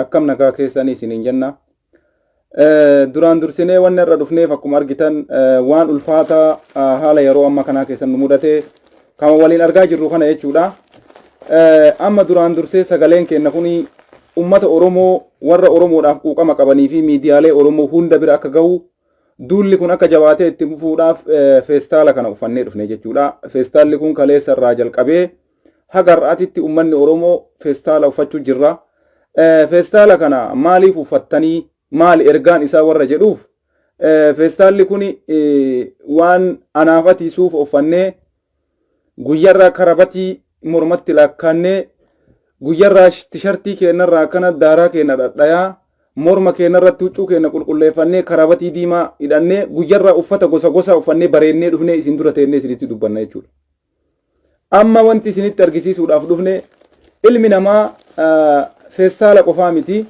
akkam nagaa keessanii isiniin jenna. Duraan dursinee waan irra dhufneef akkuma argitan waan ulfaata haala yeroo amma kanaa keessan nu mudate kan waliin argaa jirru kana jechuudha. Amma duraan dursee sagaleen keenya kuni ummata Oromoo warra Oromoodhaaf quuqama qabanii fi miidiyaalee Oromoo hunda bira akka gahu duulli kun akka jabaatee itti fufuudhaaf feestaala kana uffannee dhufne jechuudha. Feestaalli kun kaleessa irraa jalqabee haga har'aatitti ummanni Oromoo feestaala uffachuu jirra. Feestaala kana maaliif uffattanii maali ergaan isaa warra jedhuuf feestaalli kun waan anaafatiisuuf uffannee guyyarraa karabatii mormatti lakkaannee guyyarraa tishartii keenyarraa kana daaraa keenya dhadhayaa morma keenyarratti huccuu keenya qulqulleeffannee karabatii diimaa hidhannee guyyarraa uffata gosa gosa uffannee bareennee dhufnee isin dura teennee isinitti dubbanna jechuudha. Amma wanti isinitti argisiisuudhaaf dhufne ilmi namaa feestaala qofaa miti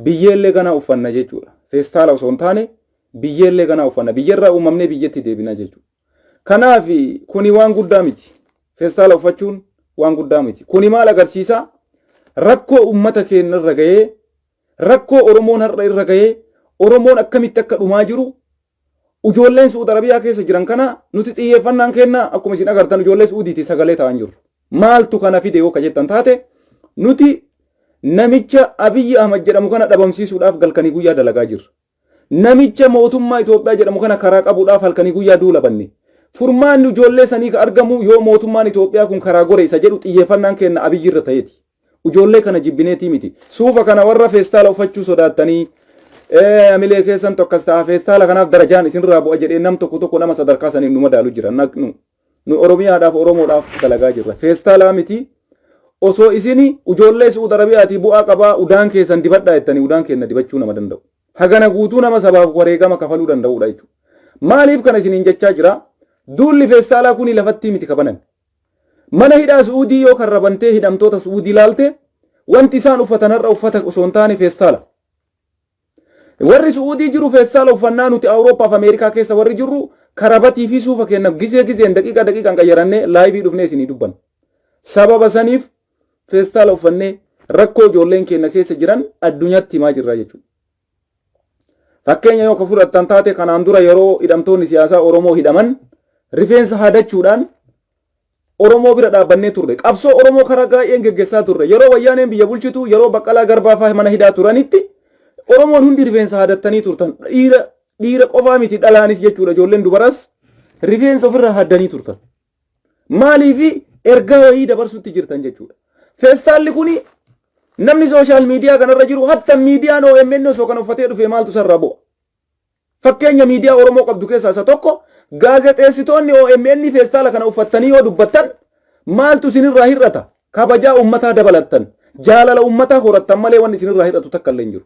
biyyeellee gana uffanna jechuudha. Feestaala osoo hin taane biyyeellee gana uffanna. Biyyarraa uumamnee biyyatti deebina jechuudha. Kanaaf kuni waan guddaa miti. Feestaala uffachuun waan guddaa miti. Kuni maal agarsiisa? Rakkoo uummata keenya irra gahee, rakkoo Oromoon har'a irra gahee, Oromoon akkamitti akka dhumaa jiru, ijoolleen Suudi Arabiyaa keessa jiran kana nuti xiyyeeffannaan kenna akkuma isin agartan ijoollee Suudiiti sagalee ta'an jiru. Maaltu kana fide yoo ka jettan taate nuti namicha Abiy Ahmad jedhamu kana dhabamsiisuudhaaf galkanii guyyaa dalagaa jirra. Namicha mootummaa Itoophiyaa jedhamu kana karaa qabuudhaaf halkanii guyyaa duula banne. Furmaanni ijoollee sanii ka argamu yoo mootummaan Itoophiyaa kun karaa gore isa jedhu xiyyeeffannaan kenna Abiy irra ta'eeti. Ijoollee kana jibbineetii miti. Suufa kana warra feestaala uffachuu sodaattanii amilee keessan tokkas ta'a feestaala kanaaf darajaan isinirraa bu'a jedhee nam tokko nama sadarkaa saniin nu madaalu jira. Nu Oromiyaadhaaf Oromoodhaaf dalagaa jirra. Feestaala miti. Osoo isini ijoollee Suudi Arabiyaatii bu'aa qabaa udaan keessan dibadhaa jettanii udaan keenya dibachuu nama danda'u. Hagana guutuu nama sabaaf wareegama kafaluu danda'uudha jechuudha. Maaliif kana isiniin jechaa jira? Duulli feestaalaa kuni lafatti miti kabanan. Mana hidhaa Suudii yoo karrabantee hidhamtoota Suudii ilaalte wanti isaan uffatan har'a uffata osoo hin taane feestaala. Warri Suudii jiru feestaala uffannaa nuti Awurooppaa fi Ameerikaa keessa warri jirru karabatii fi suufa kenna gizeen daqiiqaan qayyarannee laayivii dhufnee isinii dubbanna. Sababa saniif feestaala uffannee rakkoo ijoolleen keenya keessa jiran addunyaatti himaa jirra jechuudha. Fakkeenya yoo ka fudhattan taate kanaan dura yeroo hidhamtoonni siyaasaa Oromoo hidhaman rifeensa haadachuudhaan Oromoo bira dhaabbannee turre. Qabsoo Oromoo karaa gaa'een geggeessaa turre. Yeroo wayyaaneen biyya bulchitu yeroo Baqqalaa Garbaa fa'aa mana hidhaa turanitti Oromoon hundi rifeensa haadattanii turtan. Dhiira qofaa miti dhalaanis jechuudha. Ijoolleen dubaras rifeensa ofirraa haaddanii turtan. Maaliif ergaa wayii dabarsutti jirtan jechuudha. Feestaalli kuni namni sooshaal miidiyaa kanarra jiru hatta miidiyaan OMN osoo kan uffatee dhufe maaltu sarara bu'a. Fakkeenya miidiyaa Oromoo qabdu keessaa isa tokko gaazexeessitoonni OMN feestaala kana uffattanii yoo dubbattan maaltu isinirraa hir'ata? Kabajaa uummataa dabalattan, jaalala uummataa horattan malee wanni isinirraa hir'atu takka illee hin jiru.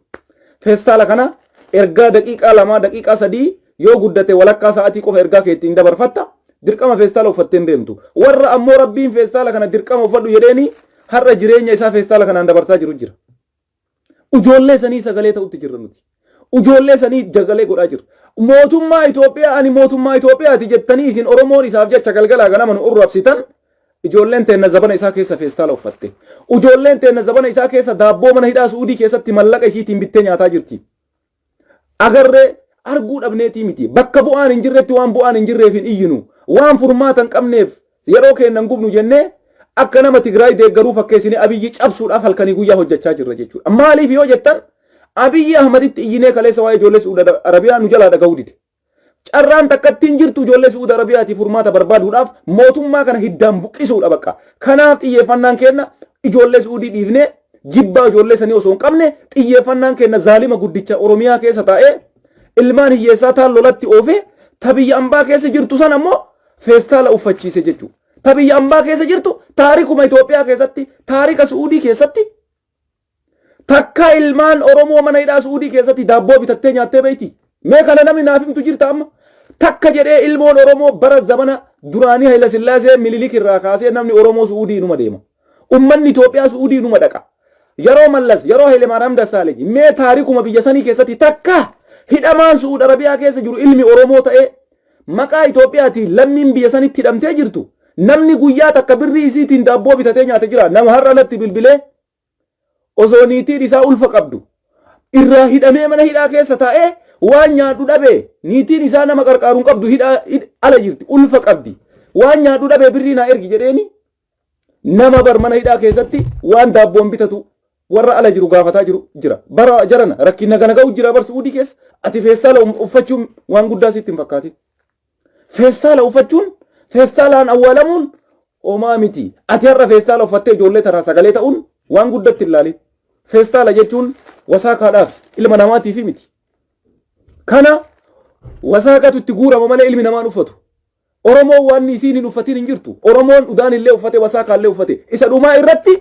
Feestaala kana ergaa daqiiqaa 2 daqiiqaa 3 yoo guddate walakkaa sa'aatii qofa ergaa kee ittiin dabarfatta dirqama feestaala uffatteen deemtu. Warra ammoo rabbiin feestaala kana dirqama uffadhu jedheeni har'a jireenya isaa feestaala kanaan dabarsaa jiru jira. Ijoollee sanii sagalee ta'utti jirra nuti. Ijoollee sanii jagalee godhaa jirra. Mootummaa Itoophiyaa ani mootummaa Itoophiyaati jettanii isin Oromoon isaaf jecha galgalaa ganama nu urrabsitan ijoolleen teenna zabana isaa keessa feestaala uffatte. Ijoolleen teenna zabana isaa keessa daabboo mana hidhaa Suudii keessatti mallaqa isiitiin bittee nyaataa jirti. Agarree arguu dhabneetii miti. Bakka bu'aan hin jirretti waan bu'aan hin jirreef hin iyyinu. Waan furmaatan qabneef yeroo keennan gubnu jennee akka nama Tigraay deeggaruu fakkeessine Abiyyi cabsuudhaaf halkanii guyyaa hojjechaa jirra jechuudha. Maaliif yoo jettan Abiy Ahmaditti iyyinee kaleessa waa'ee ijoollee Suudi Arabiyaa nu jalaa dhaga'uu dide. Carraan takkattiin jirtu ijoollee Suudi Arabiyaatiif furmaata barbaaduudhaaf mootummaa kana hiddaan buqqisuudha bakka. Kanaaf xiyyeeffannaan kenna ijoollee Suudii dhiifnee jibbaa ijoollee sanii osoo hin qabne xiyyeeffannaan kenna zaalima guddicha Oromiyaa keessa taa'ee ilmaan hiyyeessaa taan lolatti oofee tabiyya ambaa keessa jirtu san ammoo feestaala uffachiise jechuudha. Tabiyya ambaa keessa jirtu taarikuma Itoophiyaa keessatti taarika Suudii keessatti takka ilmaan Oromoo mana hidhaa Suudii keessatti daabboo bitattee nyaattee beeyti. Mee kana namni naaf himtu jirta amma takka jedhee ilmoon Oromoo bara zamana duraanii Hayila Sillaasee Minilik irraa kaasee namni Oromoo Suudii numa deema. Ummanni Itoophiyaa Suudii numa dhaqa. Yeroo Mallas yeroo Haile Maariyaam Dassaaleny mee taarikuma biyya sanii keessatti takka hidhamaan Suudi Arabiyaa keessa jiru ilmi Oromoo ta'ee maqaa Itoophiyaatiin lammiin biyya sanitti hidhamtee jirtu. Namni guyyaa takka birrii isiitiin daabboo bitatee nyaate jira. Nama har'a alatti bilbilee osoo niitiin isaa ulfa qabdu irraa hidhamee mana hidhaa keessa taa'ee waan nyaadhu dhabee niitiin isaa nama qarqaaruun qabdu hidhaa ala jirti ulfa qabdi waan nyaadhu dhabee birrii naa ergi jedheeni nama bar mana hidhaa keessatti waan daabboon bitatu warra ala jiru gaafataa jiru jira bara jarana rakkina kana ga'u jira bar Suudii keessa ati feestaala uffachuun waan guddaa sitti hin fakkaatin feestaala uffachuun feestaalaan awwaalamuun homaa miti ati har'a feestaala uffattee ijoollee taraa sagalee ta'uun waan guddatti ilaalin feestaala jechuun wasaakaadhaaf ilma namaatiif miti kana wasaaqatu itti guurama malee ilmi namaan uffatu Oromoon waan isiin hin uffatin hin jirtu Oromoon udaan illee uffate wasaakaa illee uffate isa dhumaa irratti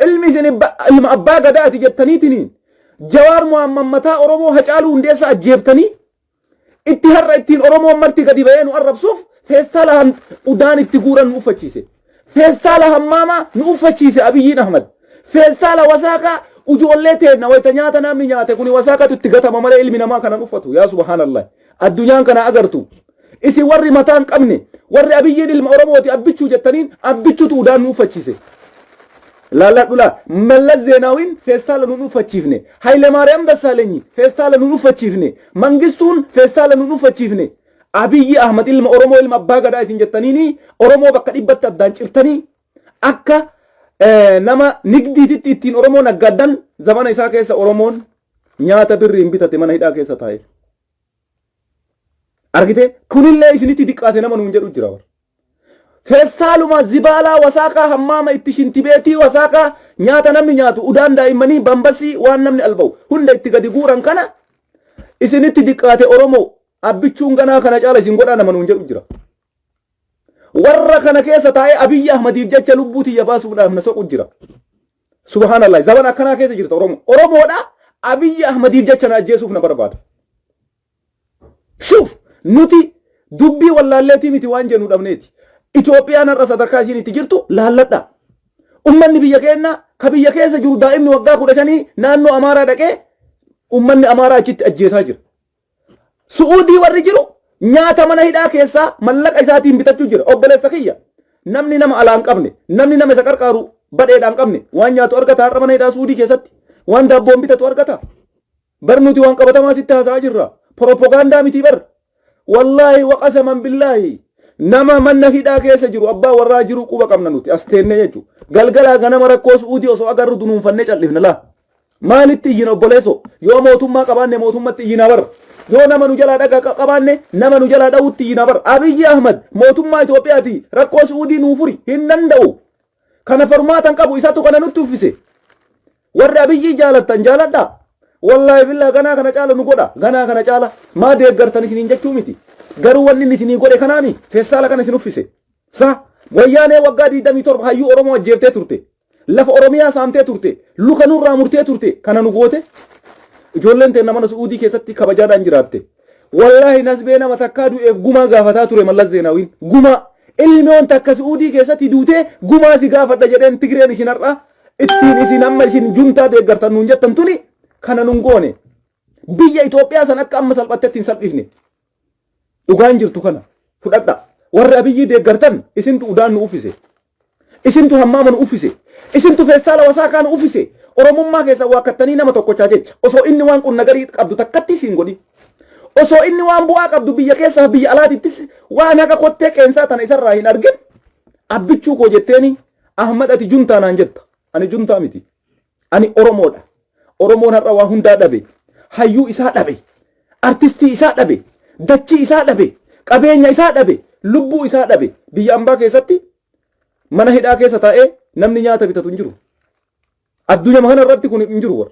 ilmi isin ilma abbaa gadaati jettaniitiin Jawaar Mohammad mataa Oromoo Hacaaluu Hundeessaa ajjeeftanii itti har'a ittiin Oromoon marti gadi ba'ee nu arrabsuuf feestaala udaan itti guuran nu uffachiise feestaala hammaamaa nu uffachiise Abiyyiin Ahmad feestaala wasaakaa ijoollee teenna wayita nyaata namni nyaate kuni wasaaqatu itti gatama malee ilmi namaa kanan uffatu yaa subhaanallah addunyaan kana agartu isi warri mataan qabne warri Abiyyiin ilma Oromooti abbichuu jettaniin abbichuutu udaan nu uffachiise laaladhula Mallas Zeenaawiin feestaala nu uffachiifne Haile Maariyaam Dassaalenyi feestaala nu uffachiifne Mangistuun feestaala nu uffachiifne Abiyyi Ahmad ilma Oromoo ilma abbaa gadaa isin jettaniini Oromoo bakka dhibbatti addaan cirtanii akka nama nigdiititti ittiin Oromoo naggaddan zamana isaa keessa Oromoon nyaata birriin bitate mana hidhaa keessa taa'e argite kunillee isinitti diqqaate nama nuun jedhu jira feestaaluma zibaalaa wasaakaa hammaama itti shintibeetii wasaakaa nyaata namni nyaatu udaan daa'immanii bambasii waan namni alba'u hunda itti gadi guuran kana isinitti diqqaate Oromoo abbichuun ganaa kana caala isin godhaa nama nuun jedhu jira warra kana keessa taa'ee Abiyyi Ahmadiif jecha lubbuu tiyya baasuudhaaf na soqu jira subhaanallah zaman akkanaa keessa jirta Oromoodha Abiyyi Ahmadiif jecha na ajjeesuuf na barbaada shuf nuti dubbii wallaalleetii miti waan jennu dhabneeti Itoophiyaan har'a sadarkaa isiin itti jirtu laalladha ummanni biyya keenya ka biyya keessa jiru daa'imni waggaa 15 naannoo Amaaraa dhaqee ummanni Amaaraa achitti ajjeesaa jira Suudii warri jiru nyaata mana hidhaa keessaa mallaqa isaatiin bitachuu jira obboleessa kiyya namni nama alaan qabne namni nama isa qarqaaru badheedhaan qabne waan nyaatu argata har'a mana hidhaa Suudii keessatti waan daabboon bitatu argata barnuti waan qabatamaa sitti haasa'aa jirra propagaandaa miti bar wallahi waqasaman billahi nama manna hidhaa keessa jiru abbaa warraa jiru quba qabna nuti asteenne jechu galgalaa ganama rakkoo Suudii osoo agarru dunuunfannee callifna laa maalitti iyyina obboleesso yoo mootummaa qabaanne mootummatti iyyina bar yoo nama nu jalaa dhaga qabaanne nama nu jalaa dha'utti iyyina bar Abiyyi Ahmad mootummaa Itoophiyaati rakkoo Suudii nuu furi hin danda'u kana furmaatan qabu isatu kana nutti uffise warri Abiyyi jaalattan jaaladha wallahi billahi ganaa kana caala nu godha ganaa kana caala maa deeggartan isiniin jechuu miti garuu wanni inni isinii godhe kanaami feestaala kana isin uffise sa wayyaanee waggaa 27 hayyuu Oromoo ajjeeftee turte lafa Oromiyaa saamtee turte luka nurraa murtee turte kana nu goote ijoolleen teenna mana Suudii keessatti kabajaadhaan jiraatte wallahi nasbee nama takkaa du'eef gumaa gaafataa ture Mallas Zeenaawiin gumaa ilmoon takka Suudii keessatti duutee gumaa si gaafadha jedheen Tigreen isin har'a ittiin isin amma isin juntaa deeggartan nuun jettan tuni kana nun goone biyya Itoophiyaa san akka amma salphattetti hin salphifne dhugaan jirtu kana fudhadha warri Abiyyi deeggartan isintu udaan nu uffise isintu hammaama nu uffise isintu feestaala wasaakaa nu uffise Oromummaa keessa waakkattanii nama tokkochaa jecha osoo inni waan qunna garii qabdu takkatti isin godhi osoo inni waan bu'aa qabdu biyya keessa biyya alaatittis waan haqa kottee qeensaa tana isarraa hin argin abbichuu koo jetteeni Ahmad ati juntaa naan jetta ani juntaa miti ani Oromoodha Oromoon har'a waa hundaa dhabe hayyuu isaa dhabe artistii isaa dhabe dachii isaa dhabe qabeenya isaa dhabe lubbuu isaa dhabe biyya ambaa keessatti mana hidhaa keessa taa'ee namni nyaata bitatu hin jiru addunyaa kana irratti kun hin jiru war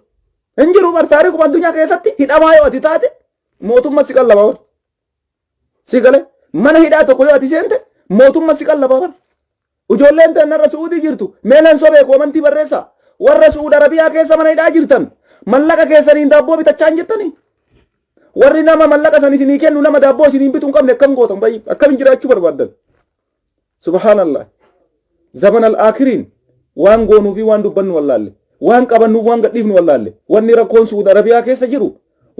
hin jiru bar taariikuma addunyaa keessatti hidhamaa yoo ati taate mootummaa si qallaba war si gale mana hidhaa tokko yoo ati seente mootummaa si qallaba war ijoolleen teenarra Suudii jirtu meelan sobee koomantii barreessa warra Suud Arabiyaa keessa mana hidhaa jirtan mallaqa keessaniin daabboo bitachaa hin jirtanii warri nama mallaqa san isinii kennu nama daabboo isiniin bituu hin qabne akkam gootan bayi akkam jiraachuu barbaaddan subhanallah zaman al-akhiriin waan goonuu fi waan dubbannu wallaalle waan qabannu waan gadhiifnu wallaalle wanni rakkoon Suud Arabiyaa keessa jiru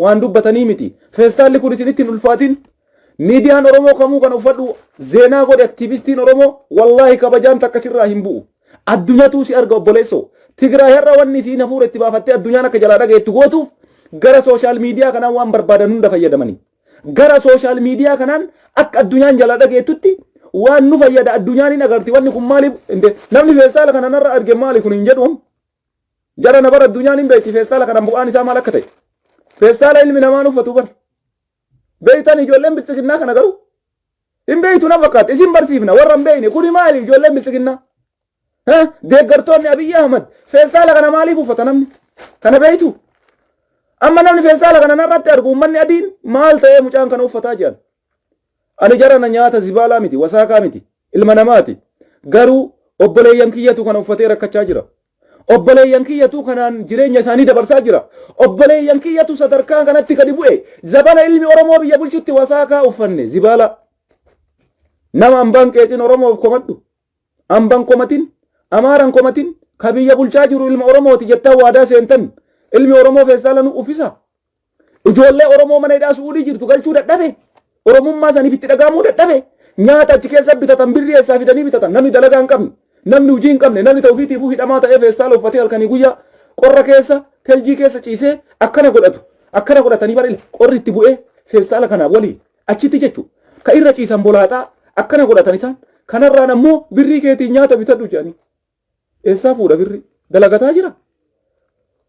waan dubbatanii miti feestaalli kun isinitti hin ulfaatin miidiyaan Oromoo kamuu kan uffadhu zeenaa godhe aktiivistiin Oromoo wallahi kabajaan takka sirraa hin bu'u Addunyatu si arga obboleessoo. Tigraay har'a wanni si nafuura itti baafattee addunyaan akka jalaa dhageettu gootuuf gara sooshaal miidiyaa kanaan waan barbaadan hunda fayyadamanii. Gara sooshaal miidiyaa kanaan akka addunyaan jalaa dhageettutti waan nu fayyada addunyaan hin agarti wanni kun maaliif namni feestaala kana narra arge maali kun hin jedhuun. Jara na bara addunyaan hin beekti feestaala kanaan bu'aan isaa maal akka ta'e. Feestaala ilmi namaa uffatu bar. Beeytan ijoolleen bilchiginnaa kana garuu. Hin beeytu na fakkaata isin barsiifna warra hin beeyne kuni maali ijoolleen bilchiginnaa. Deeggartoonni Abiyyi Ahmad feestaala kana maaliif uffata namni? Kana beeytu. Amma namni feestaala kana narratti argu uummanni adiin maal ta'ee mucaan kana uffataa jiran. Ani jara na nyaata zibaalaa miti wasaakaa miti ilma namaati. Garuu obboleeyyan kiyyatu kana uffatee rakkachaa jira. Obboleeyyan kiyyatu kanaan jireenya isaanii dabarsaa jira. Obboleeyyan kiyyatu sadarkaa kanatti gadi bu'e zabana ilmi Oromoo biyya bulchutti wasaakaa uffanne zibaalaa. Nama ambaan qeeqin Oromoof komadhu. Ambaan komatin, Amaaran komatin, ka biyya bulchaa jiru ilma Oromooti jettaa waadaa seentan. Ilmi Oromoo feestaala nu uffisa. Ijoollee Oromoo mana hidhaa Suudii jirtu galchuu dadhabe. Oromummaa saniif itti dhagahamuu dadhabe. Nyaata achi keessa bitatan birrii eessaa fidanii bitatan. Namni dalagaa hin qabne, namni hojii hin qabne, namni ta'uufiitiifuu hidhamaa ta'ee feestaala uffatee halkanii guyyaa qorra keessa, teljii keessa ciisee akkana godhatu. Akkana godhatanii bara qorri itti bu'ee feestaala kana walii achitti jechuudha. Ka irra ciisan bolaaxaa akkana godhatan isaan. Kanarraan ammoo birrii keetiin nyaata bitadhu jedhanii. Eessaa fuudha birrii? Dalagataa jira.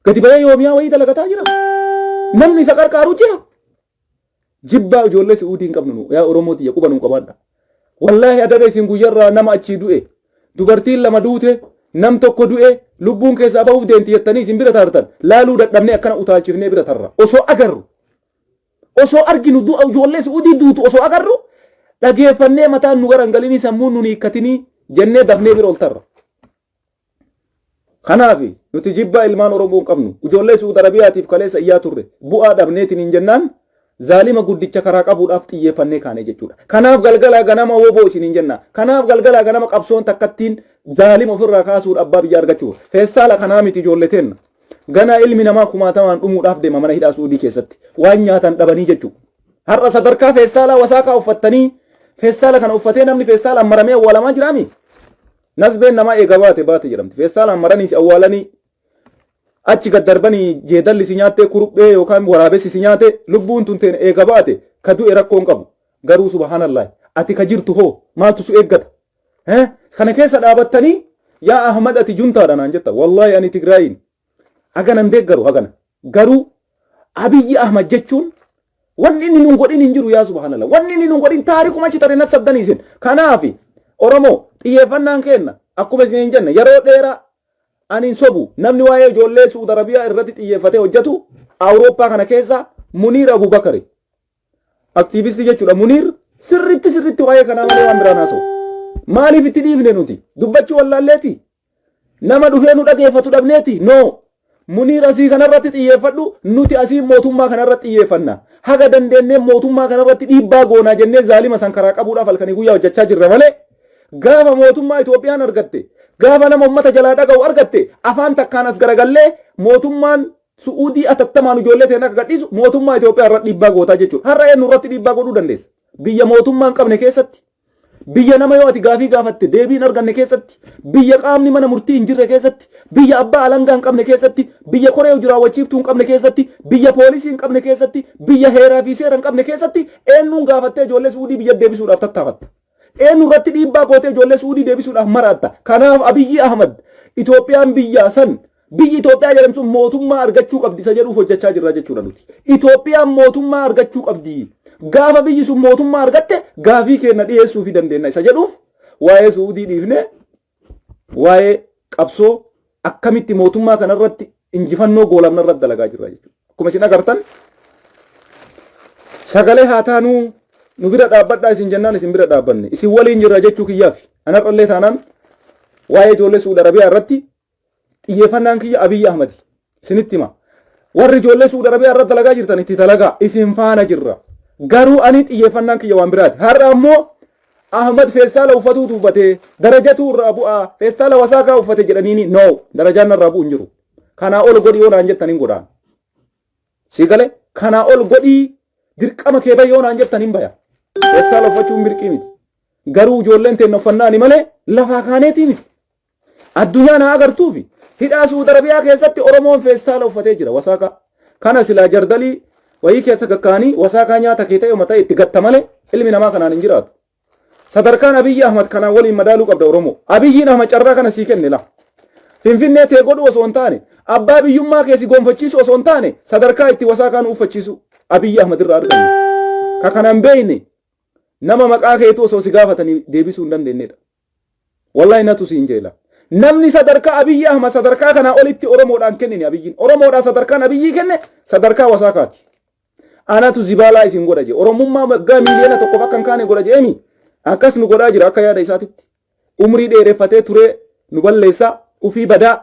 Gadi bahee yoomiyaa wayii dalagataa jira. Namni isa qarqaaru jira. Jibbaa ijoollee Suudii hin qabnu yaa Oromooti yaa quba nu qabaadha. Wallaahi adada isin guyyarraa nama achii du'e. Dubartiin lama duute nam tokko du'e lubbuun keessaa bahuuf deemti jettanii isin bira taartan laaluu dadhabnee akkana utaalchifnee bira tarra. Osoo agarru. Osoo arginu du'a ijoollee Suudii duutu osoo agarru dhageeffannee mataan nu garangalinii sammuun nu hiikkatinii jennee dafnee bira ol tarra. Kanaaf nuti jibbaa ilmaan Oromoo hin qabnu. Ijoollee Suudi Arabiyaatiif kaleessa iyyaa turre. Bu'aa dhabneetiin hin jennaan zaalima guddicha karaa qabuudhaaf xiyyeeffannee kaane jechuudha. Kanaaf galgala ganama woboo isin hin jenna. Kanaaf galgala ganama qabsoon takkattiin zaalima ofirraa kaasuudha abbaa biyya argachuu. Feestaala kanaa miti ijoollee teenna. Ganaa ilmi namaa kumaatamaan dhumuudhaaf deema mana hidhaa Suudii keessatti. Waan nyaatan dhabanii jechuudha. Har'a sadarkaa feestaalaa wasaakaa uffattanii feestaala kana uffatee namni feestaala maramee awwaalamaa jiraami. Nasbeen namaa eega baate jedhamti. Feestaala maranii awwaalanii achi gad darbanii jeedalli si nyaattee kuruphee yookaan waraabessi si nyaate lubbuun tun teen eega baate ka du'e rakkoon qabu. Garuu subhanallah ati ka jirtu hoo maaltu su eeggata? Kana keessa dhaabattanii yaa Ahmad ati juntaadha naan jetta. Wallahi ani Tigraayin haganan deeggaru hagana. Garuu Abiyyi Ahmad jechuun wanni inni nun godhin hin jiru yaa subhanallah. Wanni inni nun godhin taarikuma achi taree nas sabdanii isin. Kanaafi Oromoo xiyyeeffannaan kenna akkuma isin hin jenne yeroo dheeraa ani sobu namni waa'ee ijoollee Suudi Arabiyaa irratti xiyyeeffatee hojjetu Awurooppaa kana keessa Muniir Abubakari. Aktiivistii jechuudha. Muniir sirritti waa'ee kanaa malee waan biraan haasa'u. Maaliif itti dhiifne nuti? Dubbachuu wallaalleeti. Nama dhufee nu dhageeffatu dhabneeti. No. Muniir asii kanarratti xiyyeeffadhu nuti asii mootummaa kanarratti xiyyeeffanna. Haga dandeennee mootummaa kanarratti dhiibbaa goonaa jennee zaalima san karaa qabuudhaaf halkanii guyyaa hojjechaa jirra malee gaafa mootummaa Itoophiyaan argatte gaafa nama ummata jalaa dhaga'u argatte afaan takkaan as garagallee mootummaan Suudii atattamaan ijoollee ta'een akka gadhiisu mootummaa Itoophiyaa irratti dhiibbaa gootaa jechuudha. Har'a eenyu irratti dhiibbaa godhuu dandeessa? Biyya mootummaa hin qabne keessatti. Biyya nama yoo ati gaafii gaafatte deebiin arganne keessatti, biyya qaamni mana murtii hin jirre keessatti, biyya abbaa alangaa hin qabne keessatti, biyya koree jiraawwachiiftuu hin qabne keessatti, biyya poolisii hin qabne keessatti, biyya heeraa fi seera hin qabne keessatti eenyuun gaafattee ijoollee Suudii biyya deebisuudhaaf tattaafatta. Eenyu irratti dhiibbaa gootee ijoollee Suudii deebisuudhaaf maraatta. Kanaaf Abiyyi Ahmad Itoophiyaan biyya san biyyi Itoophiyaa jedhamtu mootummaa argachuu qabdi isa jedhuuf hojjechaa jirra jechuudha nuti. Itoophiyaan mootummaa argachuu qabdi. Gaafa biyyi sun mootummaa argatte gaafii keenya dhiyeessuu fi dandeenya isa jedhuuf waa'ee Suudii dhiifne waa'ee qabsoo akkamitti mootummaa kanarratti injifannoo goolabna irratti dalagaa jirra jechuudha. Akkuma isin agartan sagalee haa taanuu nu bira dhaabbadhaa isin jennaan isin bira dhaabbanne isin waliin jirra jechuu kiyyaaf anarrallee taanaan waa'ee ijoollee Suudi Arabiyaa irratti xiyyeeffannaan kiyya Abiyyi Ahmad isinitti hima. Warri ijoollee Suudi Arabiyaa irratti dalagaa jirtan itti dalagaa isin faana jirra. Garuu ani xiyyeeffannaan kiyya waan biraati. Har'a ammoo Ahmad feestaala uffatuu tuubatee darajatu irraa bu'aa feestaala wasaakaa uffate jedhaniini no darajaan irraa bu'u hin jiru. Kanaa ol godhii yoo naan jettan hin godhaan. Sigale kanaa ol godhii dirqama kee bayyoo naan jettan hin baya. Feestaala uffachuun birqii miti. Garuu ijoolleen teenya uffannaan malee lafaa kaaneetii miti. Addunyaan haa agartuufi hidhaa Suudi Arabiyaa keessatti Oromoon feestaala uffatee jira wasaaqa. Kana silaa jardalii wayii keessa gakkaanii wasaaqa nyaata kee ta'e uummata itti gatta malee ilmi namaa kanaan hin jiraatu. Sadarkaan Abiyyi Ahmad kanaan waliin madaaluu qabda Oromoo. Abiyyiin Ahmad carraa kana sii kenne la. Finfinnee tee godhu osoo hin taane abbaa biyyummaa keessi gonfachiisu osoo hin taane sadarkaa itti wasaaqaan uffachiisu Abiyyi Ahmad irraa arganne. Ka kanaan beeyne nama maqaa keetu osoo si gaafatanii deebisuu hin dandeenyedha. Wallahi natu siin jeela. Namni sadarkaa Abiyyi Ahmad sadarkaa kanaa olitti Oromoodhaan kennine Abiyyiin. Oromoodhaan sadarkaan Abiyyi kenne sadarkaa wasaaqaati. Anatu zibaalaa isin godha jee. Oromummaa waggaa miiliyoona tokko akka hin kaane godha jeemi. Akkas nu godhaa jira akka yaada isaatitti. Umrii dheereffatee turee nu balleessaa ufii badaa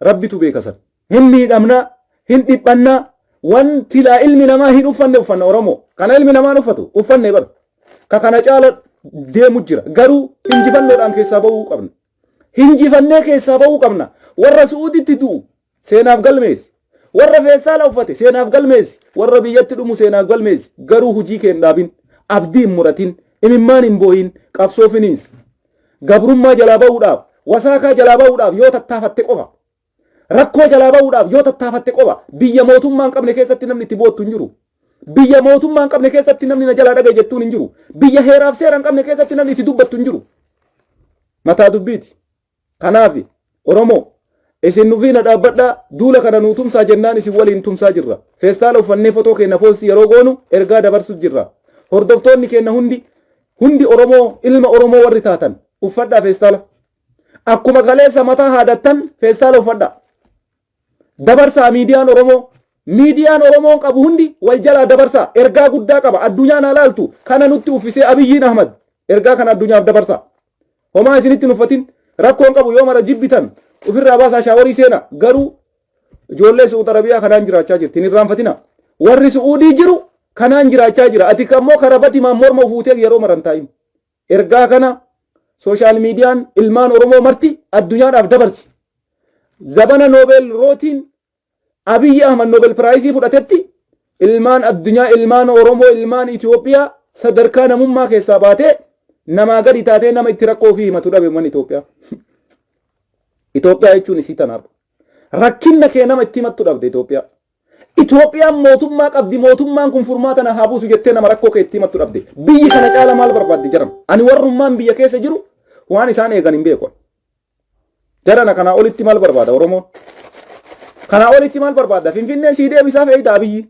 rabbitu beekasan. Hin miidhamnaa, hin dhiphannaa, wanti laa ilmi namaa hin uffanne uffanna Oromoo. Kana ilmi namaan uffatu uffanne bara. Ka kana caala deemu jira. Garuu hinjifannoodhaan keessaa bahuu qabna. Hinjifannee keessaa bahuu qabna. Warra Suuditti du'u seenaaf galmeessi. Warra feestaala uffate seenaaf galmeessi. Warra biyyatti dhumu seenaaf galmeessi. Garuu hujii kee hin dhaabin. Abdii hin muratin. Imimmaan hin booyin. Qabsoo finiinsi. Gabrummaa jalaa bahuudhaaf, wasaakaa jalaa bahuudhaaf yoo tattaafatte qofa. Rakkoo jalaa bahuudhaaf yoo tattaafatte qofa. Biyya mootummaa hin qabne keessatti namni itti boottu hin jiru. Biyya mootummaa hin qabne keessatti namni na jalaa dhagaye jettuun hin jiru. Biyya heeraaf seera hin qabne keessatti namni itti dubbattu hin jiru. Mataa dubbiiti. Kanaaf Oromoo isin nufi na dhaabbadhaa duula kana nuu tumsaa jennaan isin waliin tumsaa jirra. Feestaala uffannee fotoo keenya foosii yeroo goonu ergaa dabarsu jirra. Hordoftoonni keenya hundi Oromoo ilma Oromoo warri taatan uffadhaa feestaala. Akkuma kaleessa mataa haadattan feestaala uffadhaa. Dabarsaa miidiyaan Oromoon qabu hundi wal jalaa dabarsaa. Ergaa guddaa qaba. Addunyaan alaaltu kana nutti uffisee Abiyyiin Ahmad ergaa kana addunyaaf dabarsaa. Homaa isinitti nuffatin rakkoon qabu yoo mara jibbitan ofirraa baasaa shaaworii seena. Garuu ijoollee Suudi Arabiyaa kanaan jiraachaa jirti. Hin irraanfatina. Warri Suudii jiru kanaan jiraachaa jira. Ati kammoo karabati morma fuutee yeroo maran taa'in. Ergaa kana sooshaal miidiyaan ilmaan Oromoo marti addunyaadhaaf dabarsi. Zabana Noobel rootiin Abiyyi Ahmad Noobel Piraayisii fudhatetti ilmaan addunyaa, ilmaan Oromoo, ilmaan Itoophiyaa sadarkaa namummaa keessaa baatee namaa gadi taatee nama itti rakkoo fi himatu dhabe man Itoophiyaa. Itoophiyaa jechuun isii tanaaf. Rakkinna kee nama itti himattu dhabde Itoophiyaa. Itoophiyaan mootummaa qabdi. Mootummaan kun furmaata na haa buusu jettee nama rakkoo kee itti himattu dhabde. Biyyi kana caala maal barbaadde jaram? Ani warrummaan biyya keessa jiru waan isaan eegan hin beeku. Jarana kanaa olitti maal barbaada Oromoon? Kanaa olitti maal barbaada? Finfinnee sii deebisaaf eeyda Abiyyi.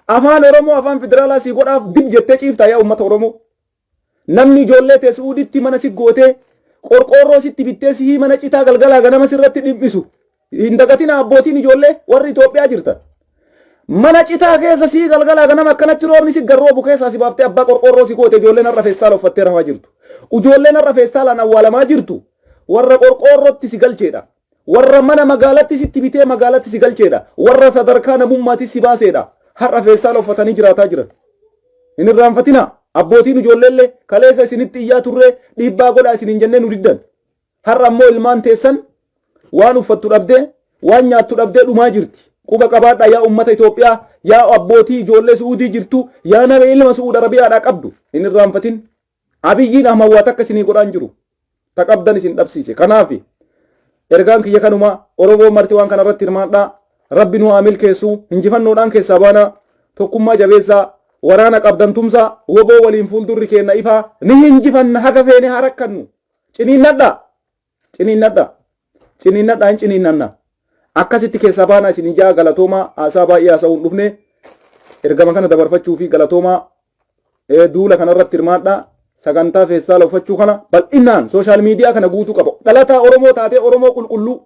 Afaan Oromoo afaan federaalaa sii godhaaf dib jettee ciiftaa yaa uummata Oromoo. Namni ijoollee tee Suuditti mana si gootee qorqoorroo sitti bittee sii mana citaa galgalaa ganama sirratti dhimmisu. Hin dagatina abbootiin ijoollee warri Itoophiyaa jirtan. Mana citaa keessa sii galgalaa ganama akkanatti roobni si garroobu keessaa si baaftee abbaa qorqoorroo si goote ijoolleen har'a feestaala uffattee rafaa jirtu. Ijoolleen har'a feestaalaan awwaalamaa jirtu. Warra qorqoorrootti si galcheedha. Warra mana magaalatti sitti bitee magaalatti si galcheedha. Warra sadarkaa namummaatti si baaseedha. Har'a feestaala uffatanii jiraataa jiran. Hin irraanfatina. Abbootiin ijoolleellee kaleessa isinitti iyyaa turree dhiibbaa godhaa isin hin jennee nu diddan. Har'a ammoo ilmaan teessan waan uffattu dhabdee waan nyaattu dhabdee dhumaa jirti. Quba qabaadhaa yaa uummata Itoophiyaa, yaa abbootii ijoollee Suudii jirtu, yaa nama ilma Suudi Arabiyaadhaa qabdu. Hin irraanfatin. Abiyyiin Ahmad waa takka isinii godhaan jiru. Taqabdan isin dhabsiise. Kanaaf ergaan kiyya kanuma Oromoo marti waan kanarratti hirmaadhaa. Rabbi nu haa milkeessu. Hinjifannoodhaan keessaa baanaa. Tokkummaa jabeessaa. Waraana qabdan tumsaa. Woboo waliin fuuldurri keenna ifaa. Ni hinjifanna haga feene haa rakkannu. Ciniinnadhaa. Ciniinnadhaa hin ciniinnanna. Akkasitti keessaa baanaa isin ijaa galatoomaa haasaa baay'ee haasa'uun dhufne. Ergama kana dabarfachuu fi galatoomaa duula kanarratti hirmaadhaa. Sagantaa feestaala uffachuu kana bal'inaan sooshaal miidiyaa kana guutuu qaba. Dhalataa Oromoo taatee Oromoo qulqulluu.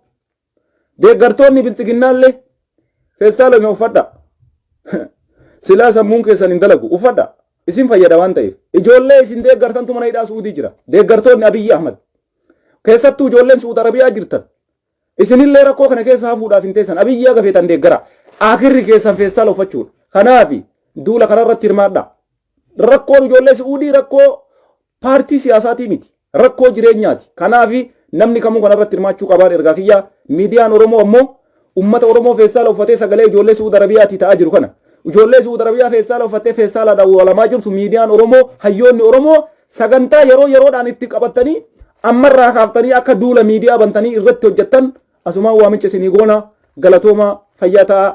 Deeggartoonni bilchiginnaallee feestaala mee uffadha. Silaa sammuun keessan hin dalagu uffadha. Isin fayyada waan ta'eef. Ijoollee isin deeggartantu mana hidhaa Suudii jira. Deeggartoonni Abiyyi Ahmad. Keessattuu ijoolleen Suudi Arabiyaa jirtan. Isinillee rakkoo kana keessa hafuudhaaf hin teessan. Abiyyi aga feetan deeggara. Akirri keessan feestaala uffachuudha. Kanaaf duula kanarratti hirmaadha. Rakkoon ijoollee Suudii rakkoo paartii siyaasaatii miti. Rakkoo jireenyaati. Kanaaf namni kamuu kanarratti hirmaachuu qabaan ergaa kiyyaa. Miidiyaan Oromoo ammoo uummata Oromoo feestaala uffatee sagalee ijoollee Suudi Arabiyaatii ta'aa jiru kana. Ijoollee Suudi Arabiyaa feestaala uffattee feestaalaadhaan walamaa jirtu miidiyaan Oromoo hayyoonni Oromoo sagantaa yeroodhaan itti qabatanii ammarraa kaaftanii akka duula miidiyaa bantanii irratti hojjettan asumaan waamicha isinii goona galatooma fayyaa ta'a.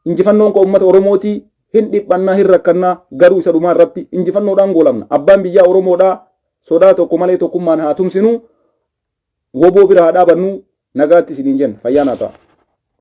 Injifannoon koo uummata Oromooti. Hin dhiphannaa hin rakkannaa garuu isa dhumaa irratti injifannoodhaan goolamna. Abbaan biyyaa Oromoodhaa. Sodaa tokko malee tokkummaan haa tumsinu. Woboo bira haa dhaabannu. Nagaatti isiniin jenna. Fayyaa naa ta'a.